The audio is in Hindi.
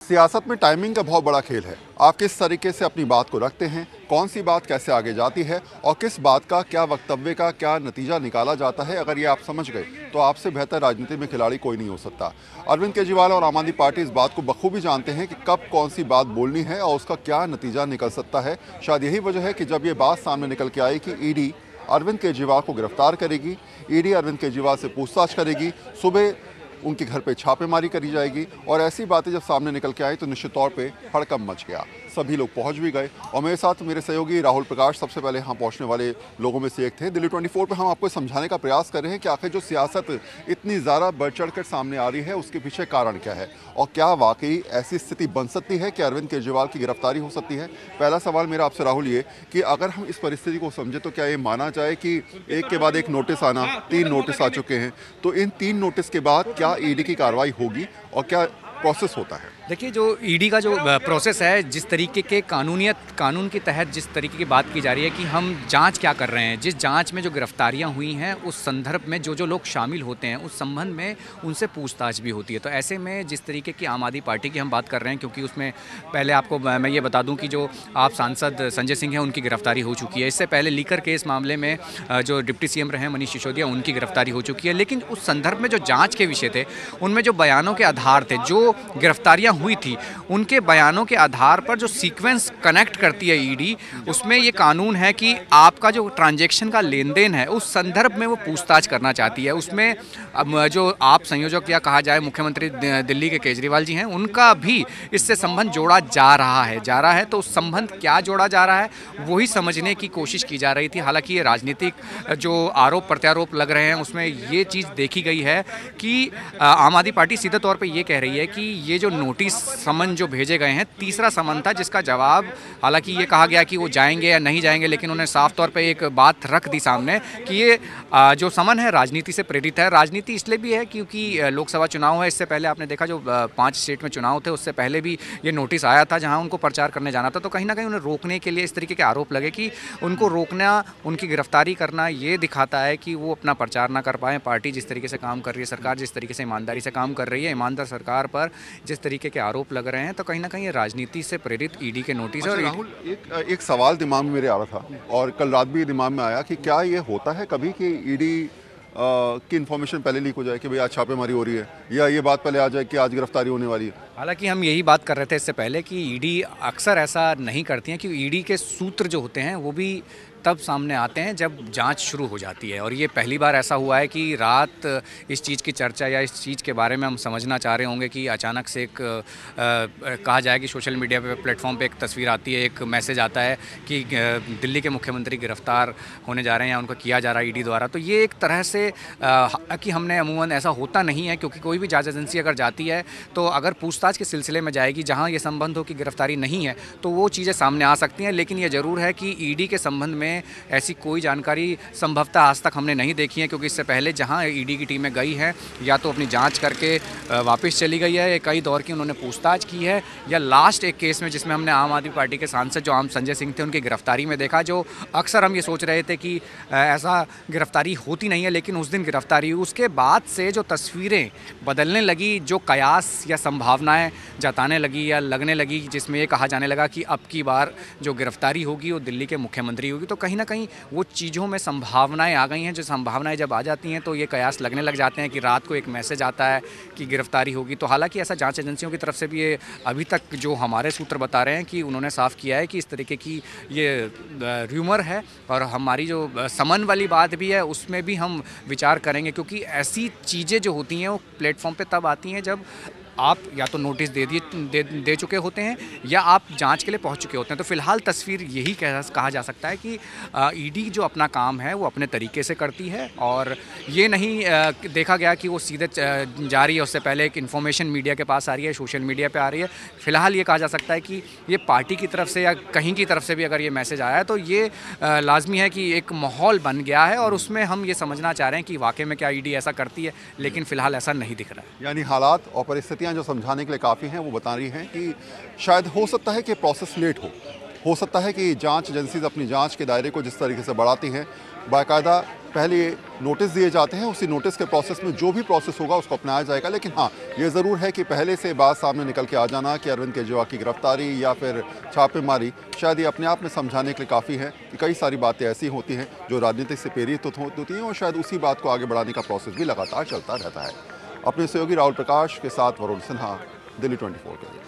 सियासत में टाइमिंग का बहुत बड़ा खेल है। आप किस तरीके से अपनी बात को रखते हैं, कौन सी बात कैसे आगे जाती है और किस बात का क्या वक्तव्य का क्या नतीजा निकाला जाता है, अगर ये आप समझ गए तो आपसे बेहतर राजनीति में खिलाड़ी कोई नहीं हो सकता। अरविंद केजरीवाल और आम आदमी पार्टी इस बात को बखूबी जानते हैं कि कब कौन सी बात बोलनी है और उसका क्या नतीजा निकल सकता है। शायद यही वजह है कि जब ये बात सामने निकल के आई कि ईडी अरविंद केजरीवाल को गिरफ्तार करेगी, ईडी अरविंद केजरीवाल से पूछताछ करेगी, सुबह उनके घर पे छापेमारी करी जाएगी और ऐसी बातें जब सामने निकल के आई तो निश्चित तौर पे हड़कंप मच गया। सभी लोग पहुंच भी गए और मेरे साथ मेरे सहयोगी राहुल प्रकाश सबसे पहले यहाँ पहुंचने वाले लोगों में से एक थे। दिल्ली 24 पे हम आपको समझाने का प्रयास कर रहे हैं कि आखिर जो सियासत इतनी ज़्यादा बढ़ चढ़ कर सामने आ रही है उसके पीछे कारण क्या है और क्या वाकई ऐसी स्थिति बन सकती है कि अरविंद केजरीवाल की गिरफ्तारी हो सकती है। पहला सवाल मेरा आपसे राहुल ये कि अगर हम इस परिस्थिति को समझे तो क्या ये माना जाए कि एक के बाद एक नोटिस आना, 3 नोटिस आ चुके हैं, तो इन 3 नोटिस के बाद क्या ईडी की कार्रवाई होगी और क्या प्रोसेस होता है? देखिए, जो ईडी का जो प्रोसेस है, जिस तरीके के कानून के तहत जिस तरीके की बात की जा रही है कि हम जांच क्या कर रहे हैं, जिस जांच में जो गिरफ्तारियां हुई हैं उस संदर्भ में जो लोग शामिल होते हैं उस संबंध में उनसे पूछताछ भी होती है। तो ऐसे में जिस तरीके की आम आदमी पार्टी की हम बात कर रहे हैं, क्योंकि उसमें पहले आपको मैं ये बता दूं कि जो आप सांसद संजय सिंह हैं उनकी गिरफ्तारी हो चुकी है। इससे पहले लीकर केस मामले में जो डिप्टी सीएम रहे मनीष सिसोदिया, उनकी गिरफ्तारी हो चुकी है। लेकिन उस संदर्भ में जो जाँच के विषय थे, उनमें जो बयानों के आधार थे, जो गिरफ्तारियाँ हुई थी, उनके बयानों के आधार पर जो सीक्वेंस कनेक्ट करती है ईडी, उसमें ये कानून है कि आपका जो ट्रांजैक्शन का लेन देन है उस संदर्भ में वो पूछताछ करना चाहती है। उसमें जो आप संयोजक या कहा जाए मुख्यमंत्री दिल्ली के केजरीवाल जी हैं, उनका भी इससे संबंध जोड़ा जा रहा है। तो उस संबंध क्या जोड़ा जा रहा है वही समझने की कोशिश की जा रही थी। हालांकि ये राजनीतिक जो आरोप प्रत्यारोप लग रहे हैं उसमें ये चीज़ देखी गई है कि आम आदमी पार्टी सीधे तौर पर ये कह रही है कि ये जो नोटिस समन जो भेजे गए हैं, तीसरा समन था जिसका जवाब, हालांकि ये कहा गया कि वो जाएंगे या नहीं जाएंगे, लेकिन उन्होंने साफ तौर पे एक बात रख दी सामने कि ये जो समन है राजनीति से प्रेरित है। राजनीति इसलिए भी है क्योंकि लोकसभा चुनाव है। इससे पहले आपने देखा जो 5 स्टेट में चुनाव थे, उससे पहले भी ये नोटिस आया था जहाँ उनको प्रचार करने जाना था। तो कहीं ना कहीं उन्हें रोकने के लिए इस तरीके के आरोप लगे कि उनको रोकना, उनकी गिरफ्तारी करना ये दिखाता है कि वो अपना प्रचार ना कर पाएँ। पार्टी जिस तरीके से काम कर रही है, सरकार जिस तरीके से ईमानदारी से काम कर रही है, ईमानदार सरकार पर जिस तरीके के आरोप लग रहे हैं, तो कहीं ना कहीं राजनीति से प्रेरित ईडी के नोटिस। और राहुल, एक सवाल दिमाग में मेरे आ रहा था और कल रात भी दिमाग में आया कि क्या ये होता है कभी कि ईडी की इन्फॉर्मेशन पहले लीक हो जाए कि भाई आज छापेमारी हो रही है, या ये बात पहले आ जाए कि आज गिरफ्तारी होने वाली है? हालांकि हम यही बात कर रहे थे इससे पहले कि ईडी अक्सर ऐसा नहीं करती हैं, क्योंकि ईडी के सूत्र जो होते हैं वो भी तब सामने आते हैं जब जांच शुरू हो जाती है। और ये पहली बार ऐसा हुआ है कि रात इस चीज़ की चर्चा या इस चीज़ के बारे में हम समझना चाह रहे होंगे कि अचानक से एक कहा जाए कि सोशल मीडिया पे प्लेटफॉर्म पे एक तस्वीर आती है, एक मैसेज आता है कि दिल्ली के मुख्यमंत्री गिरफ्तार होने जा रहे हैं या उनका किया जा रहा है ईडी द्वारा। तो ये एक तरह से कि हमने अमूमन ऐसा होता नहीं है, क्योंकि कोई भी जांच एजेंसी अगर जाती है तो अगर पूछताछ के सिलसिले में जाएगी जहाँ ये संबंध हो कि गिरफ्तारी नहीं है तो वो चीज़ें सामने आ सकती हैं। लेकिन ये ज़रूर है कि ईडी के संबंध में ऐसी कोई जानकारी संभवतः आज तक हमने नहीं देखी है, क्योंकि इससे पहले जहां ईडी की टीमें गई हैं या तो अपनी जांच करके वापस चली गई है, या कई दौर की उन्होंने पूछताछ की है, या लास्ट एक केस में जिसमें हमने आम आदमी पार्टी के सांसद जो आम संजय सिंह थे उनकी गिरफ्तारी में देखा, जो अक्सर हम ये सोच रहे थे कि ऐसा गिरफ्तारी होती नहीं है, लेकिन उस दिन गिरफ्तारी हुई। उसके बाद से जो तस्वीरें बदलने लगी, जो कयास या संभावनाएँ जताने लगी या लगने लगी, जिसमें ये कहा जाने लगा कि अब की बार जो गिरफ्तारी होगी वो दिल्ली के मुख्यमंत्री होगी, तो कहीं ना कहीं वो चीज़ों में संभावनाएं आ गई हैं। जो संभावनाएं जब आ जाती हैं तो ये कयास लगने लग जाते हैं कि रात को एक मैसेज आता है कि गिरफ्तारी होगी। तो हालांकि ऐसा जांच एजेंसियों की तरफ से भी ये अभी तक जो हमारे सूत्र बता रहे हैं कि उन्होंने साफ किया है कि इस तरीके की ये र्यूमर है, और हमारी जो समन वाली बात भी है उसमें भी हम विचार करेंगे, क्योंकि ऐसी चीज़ें जो होती हैं वो प्लेटफॉर्म पर तब आती हैं जब आप या तो नोटिस दे चुके होते हैं या आप जांच के लिए पहुंच चुके होते हैं। तो फिलहाल तस्वीर यही कहा जा सकता है कि ईडी जो अपना काम है वो अपने तरीके से करती है, और ये नहीं देखा गया कि वो सीधे जा रही है। उससे पहले एक इन्फॉर्मेशन मीडिया के पास आ रही है, सोशल मीडिया पे आ रही है। फिलहाल ये कहा जा सकता है कि ये पार्टी की तरफ से या कहीं की तरफ से भी अगर ये मैसेज आया है तो ये लाजमी है कि एक माहौल बन गया है, और उसमें हम ये समझना चाह रहे हैं कि वाकई में क्या ईडी ऐसा करती है, लेकिन फिलहाल ऐसा नहीं दिख रहा है। यानी हालात और परिस्थितियां जो समझाने के लिए काफ़ी हैं वो बता रही हैं कि शायद हो सकता है कि प्रोसेस लेट हो सकता है कि जांच एजेंसीज अपनी जांच के दायरे को जिस तरीके से बढ़ाती हैं, बाकायदा पहले नोटिस दिए जाते हैं, उसी नोटिस के प्रोसेस में जो भी प्रोसेस होगा उसको अपनाया जाएगा। लेकिन हाँ, ये ज़रूर है कि पहले से बात सामने निकल के आ जाना कि अरविंद केजरीवाल की गिरफ्तारी या फिर छापेमारी शायद ये अपने आप में समझाने के लिए काफ़ी है कि कई सारी बातें ऐसी होती हैं जो राजनीति से प्रेरित होती हैं और शायद उसी बात को आगे बढ़ाने का प्रोसेस भी लगातार चलता रहता है। अपने सहयोगी राहुल प्रकाश के साथ वरुण सिन्हा, दिल्ली 24 के लिए।